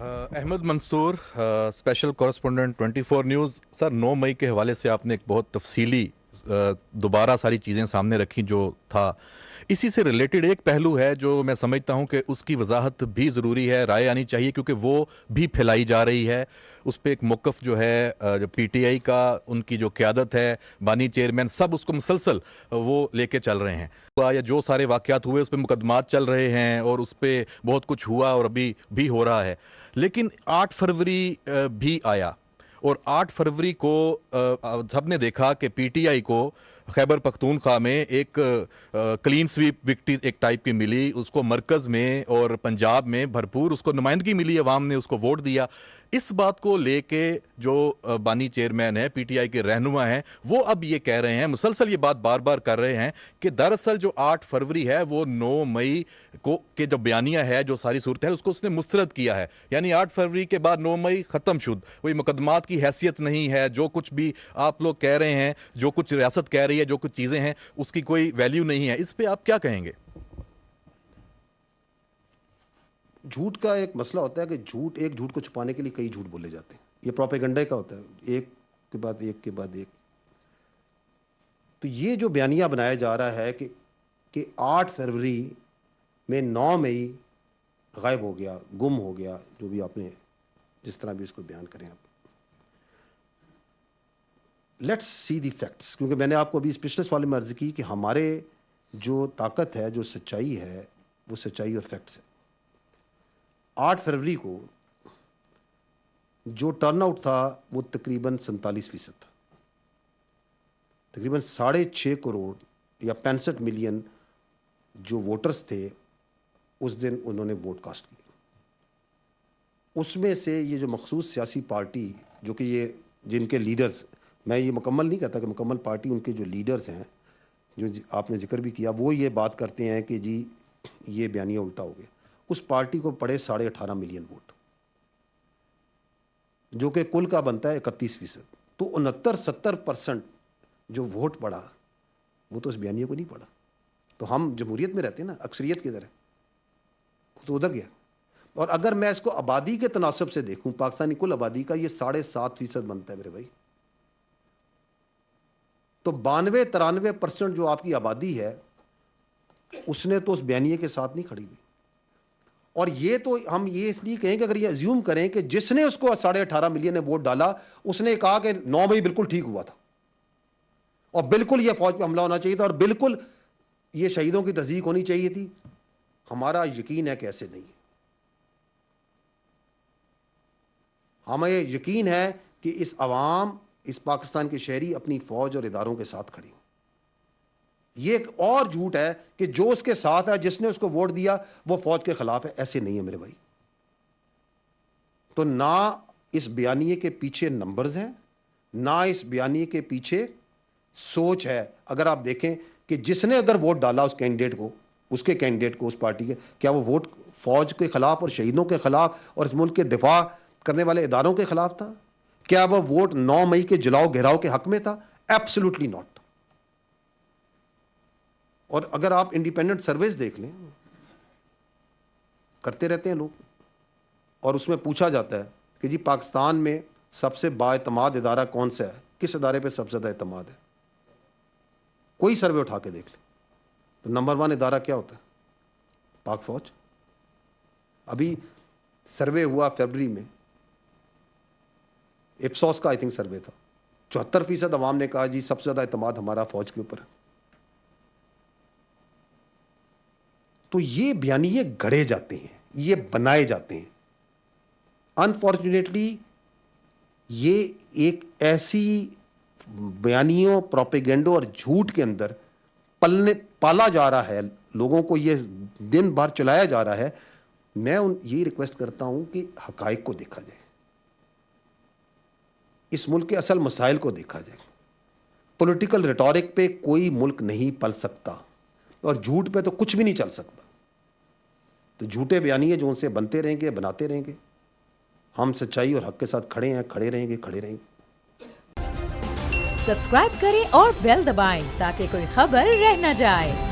Ahmad Mansoor, special correspondent 24 news. Sir, 9 मई के हवाले से आपने एक बहुत तफसीली दोबारा सारी चीज़ें सामने रखी जो था। इसी से रिलेटेड एक पहलू है जो मैं समझता हूं कि उसकी वजाहत भी ज़रूरी है, राय आनी चाहिए, क्योंकि वो भी फैलाई जा रही है। उस पर एक मौक़िफ़ जो है, जो पीटीआई का, उनकी जो क़यादत है, बानी चेयरमैन, सब उसको मुसलसल वो लेके चल रहे हैं। या जो सारे वाक़यात हुए उस पर मुकदमात चल रहे हैं और उस पर बहुत कुछ हुआ और अभी भी हो रहा है। लेकिन 8 फरवरी भी आया और 8 फरवरी को सबने देखा कि पीटीआई को खैबर पख्तूनख्वा में एक क्लीन स्वीप विक्ट्री एक टाइप की मिली। उसको मरकज़ में और पंजाब में भरपूर उसको नुमाइंदगी मिली, अवाम ने उसको वोट दिया। इस बात को लेके जो बानी चेयरमैन है, पीटीआई के रहनुमा हैं, वो अब ये कह रहे हैं, मुसलसल ये बात बार बार कर रहे हैं कि दरअसल जो 8 फरवरी है वो 9 मई को के जो बयानिया है, जो सारी सूरत है, उसको उसने मुस्तरद किया है। यानी 8 फरवरी के बाद 9 मई ख़त्म शुद, वही मुकदमात की हैसियत नहीं है। जो कुछ भी आप लोग कह रहे हैं, जो कुछ रियासत कह रही है, जो कुछ चीज़ें हैं, उसकी कोई वैल्यू नहीं है। इस पर आप क्या कहेंगे? झूठ का एक मसला होता है कि एक झूठ को छुपाने के लिए कई झूठ बोले जाते हैं। ये प्रोपेगेंडा का होता है, एक के बाद एक के बाद एक। तो ये जो बयानिया बनाया जा रहा है कि 8 फरवरी में 9 मई गायब हो गया, गुम हो गया, जो भी आपने जिस तरह भी इसको बयान करें आप। लेट्स सी दी फैक्ट्स, क्योंकि मैंने आपको अभी पिछले सवाल में अर्ज़ की कि हमारे जो ताकत है, जो सच्चाई है, वो सच्चाई और फैक्ट्स है। 8 फरवरी को जो टर्नआउट था वो तकरीबन 47% था। तकरीबन 6.5 करोड़ या 65 मिलियन जो वोटर्स थे उस दिन उन्होंने वोट कास्ट किया। उसमें से ये जो मखसूस सियासी पार्टी, जो कि ये जिनके लीडर्स, मैं ये मुकम्मल नहीं कहता कि मुकम्मल पार्टी, उनके जो लीडर्स हैं, जो आपने जिक्र भी किया, वो ये बात करते हैं कि जी ये बयानिया उल्टा हो गया। उस पार्टी को पड़े 18.5 मिलियन वोट, जो कि कुल का बनता है 31%। तो 69-70% जो वोट पड़ा वो तो उस बयानिया को नहीं पड़ा। तो हम जमहूरियत में रहते हैं ना, अक्सरियत किधर है, वो तो उधर गया। और अगर मैं इसको आबादी के तनासब से देखूं, पाकिस्तानी कुल आबादी का ये 7.5% बनता है मेरे भाई। तो 92-93% जो आपकी आबादी है उसने तो उस बयानिया के साथ नहीं खड़ी हुई। और ये तो हम ये इसलिए कहें कि अगर ये अज्यूम करें कि जिसने उसको 18.5 मिलियन ने वोट डाला, उसने कहा कि 9 मई बिल्कुल ठीक हुआ था और बिल्कुल ये फौज पे हमला होना चाहिए था और बिल्कुल ये शहीदों की तस्दीक होनी चाहिए थी, हमारा यकीन है कि ऐसे नहीं है। हमें यकीन है कि इस अवाम, इस पाकिस्तान के शहरी अपनी फौज और इदारों के साथ खड़े हैं। ये एक और झूठ है कि जो उसके साथ है, जिसने उसको वोट दिया, वो फौज के खिलाफ है। ऐसे नहीं है मेरे भाई। तो ना इस बयानिए के पीछे नंबर्स हैं, ना इस बयानिए के पीछे सोच है। अगर आप देखें कि जिसने अगर वोट डाला उस कैंडिडेट को, उसके कैंडिडेट को, उस पार्टी के, क्या वो वोट फौज के खिलाफ और शहीदों के खिलाफ और इस मुल्क के दिफा करने वाले इदारों के खिलाफ था? क्या वह वोट 9 मई के जलाओ घेराव के हक में था? Absolutely not. और अगर आप इंडिपेंडेंट सर्वेस देख लें, करते रहते हैं लोग, और उसमें पूछा जाता है कि जी पाकिस्तान में सबसे बाएतमाद इदारा कौन सा है, किस इदारे पे सबसे ज़्यादा एतमाद है, कोई सर्वे उठा के देख लें तो नंबर 1 इदारा क्या होता है? पाक फौज। अभी सर्वे हुआ फरवरी में, इप्सोस का आई थिंक सर्वे था, 74% अवाम ने कहा जी सबसे ज़्यादा एतमाद हमारा फौज के ऊपर है। तो ये बयानिए गढ़े जाते हैं, ये बनाए जाते हैं। अनफॉर्चुनेटली ये एक ऐसी बयानियों, प्रोपेगेंडो और झूठ के अंदर पाला जा रहा है, लोगों को ये दिन भर चलाया जा रहा है। मैं ये रिक्वेस्ट करता हूं कि हकाइक को देखा जाए, इस मुल्क के असल मसाइल को देखा जाए। पॉलिटिकल रिटोरिक पे कोई मुल्क नहीं पल सकता और झूठ पे तो कुछ भी नहीं चल सकता। तो झूठे बयानिए जो उनसे बनते रहेंगे, बनाते रहेंगे। हम सच्चाई और हक के साथ खड़े हैं, खड़े रहेंगे, खड़े रहेंगे। सब्सक्राइब करें और बेल दबाएं ताकि कोई खबर रह न जाए।